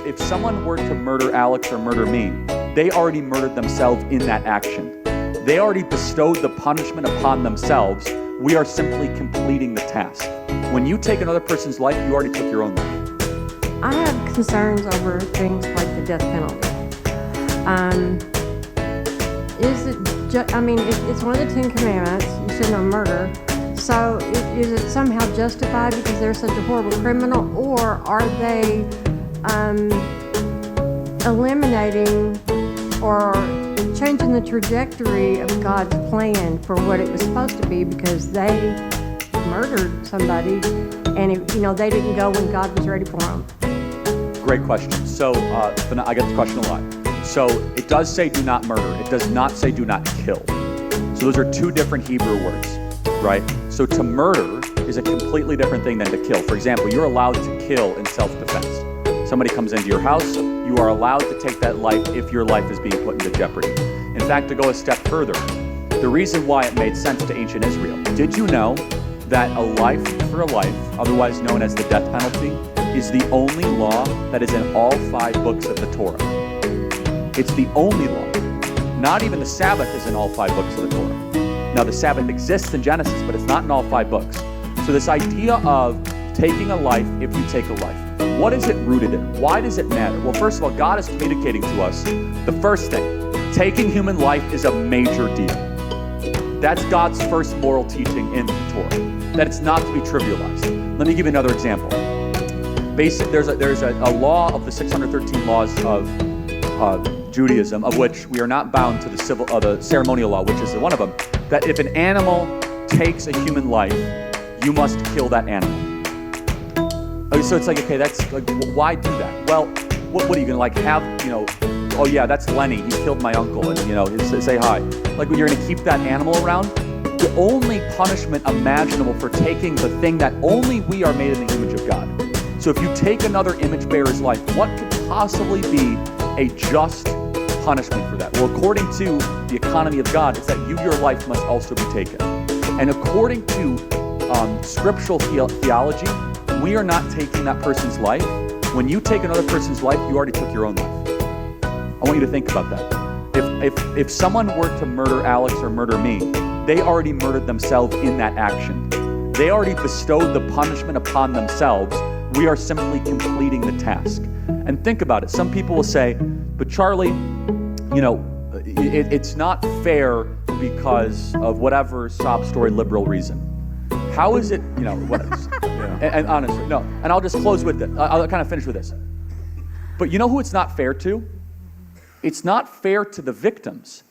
if someone were to murder Alex or murder me, they already murdered themselves in that action. They already bestowed the punishment upon themselves. We are simply completing the task. When you take another person's life, you already took your own life. I have concerns over things like the death penalty. It's one of the 10 commandments. You should not murder. So is it somehow justified because they're such a horrible criminal, or are they eliminating or changing the trajectory of God's plan for what it was supposed to be because they murdered somebody and they didn't go when God was ready for them? Great question. So I get the question a lot. So it does say do not murder. It does not say do not kill. So those are two different Hebrew words, right? So to murder is a completely different thing than to kill. For example, you're allowed to kill in self-defense. Somebody comes into your house, you are allowed to take that life if your life is being put into jeopardy. In fact, to go a step further, the reason why it made sense to ancient Israel, did you know that a life for a life, otherwise known as the death penalty, is the only law that is in all 5 books of the Torah? It's the only law. Not even the Sabbath is in all 5 books of the Torah. Now, the Sabbath exists in Genesis, but it's not in all 5 books. So this idea of taking a life if you take a life, what is it rooted in? Why does it matter? Well, first of all, God is communicating to us the first thing. Taking human life is a major deal. That's God's first moral teaching in the Torah, that it's not to be trivialized. Let me give you another example. There's a law of the 613 laws of Judaism, of which we are not bound to the ceremonial law, which is one of them, that if an animal takes a human life, you must kill that animal. So it's like, okay, that's like, why do that? Well, what are you gonna have, oh yeah, that's Lenny, he killed my uncle, and say hi. Like, you're gonna keep that animal around? The only punishment imaginable for taking the thing that only we are made in the image of God. So if you take another image bearer's life, what could possibly be a just punishment for that? Well, according to the economy of God, it's that your life must also be taken. And according to scriptural theology, we are not taking that person's life. When you take another person's life, you already took your own life. I want you to think about that. If someone were to murder Alex or murder me, they already murdered themselves in that action. They already bestowed the punishment upon themselves. We are simply completing the task. And think about it. Some people will say, but Charlie, it's not fair because of whatever sob story liberal reason. How is it, what is, and honestly, no. And I'll just close with it. I'll kind of finish with this. But you know who it's not fair to? It's not fair to the victims.